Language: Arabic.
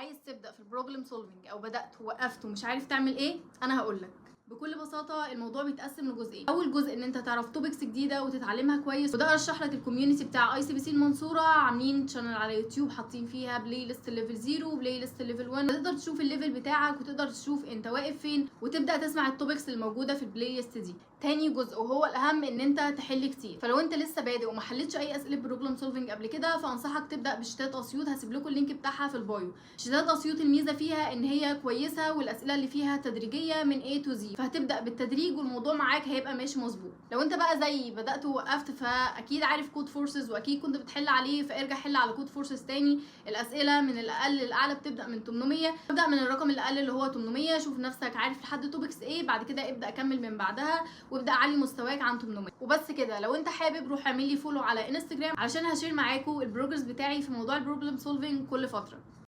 عايز تبدا في البروبلم سولفنج او بدات ووقفت ومش عارف تعمل ايه، انا هقولك. بكل بساطه الموضوع بيتقسم لجزئين. اول جزء ان انت تعرف توبكس جديده وتتعلمها كويس، وده ارشح لك الكوميونتي بتاع ICBC المنصوره، عاملين شانل على يوتيوب حاطين فيها بلاي ليست ليفل 0 وبلاي ليست ليفل 1، تقدر تشوف الليفل بتاعك وتقدر تشوف انت واقف فين وتبدا تسمع التوبكس الموجوده في البلاي ليست دي. تاني جزء وهو الاهم ان انت تحل كتير. فلو انت لسه بادئ وما حلتش اي اسئله بروبلم سولفنج قبل كده، فانصحك تبدا بشتات اسيوط، هسيب لكم اللينك بتاعها في البايو. شتات اسيوط الميزه فيها ان هي كويسه والاسئله اللي فيها تدريجيه من A to Z، فهتبدا بالتدريج والموضوع معاك هيبقى ماشي مظبوط. لو انت بقى زي بدات ووقفت، فاكيد عارف كود فورسز واكيد كنت بتحل عليه، فارجع حل على كود فورسز تاني. الاسئله من الاقل للاعلى بتبدا من 800، ابدا من الرقم الاقل اللي هو 800، شوف نفسك عارف لحد توبكس ايه، بعد كده ابدا اكمل من بعدها وابدا علي مستواك عن 800 وبس كده. لو انت حابب روح اعمل لي فولو على انستجرام علشان هشير معاكم البروجرس بتاعي في موضوع البروبلم سولفنج كل فتره.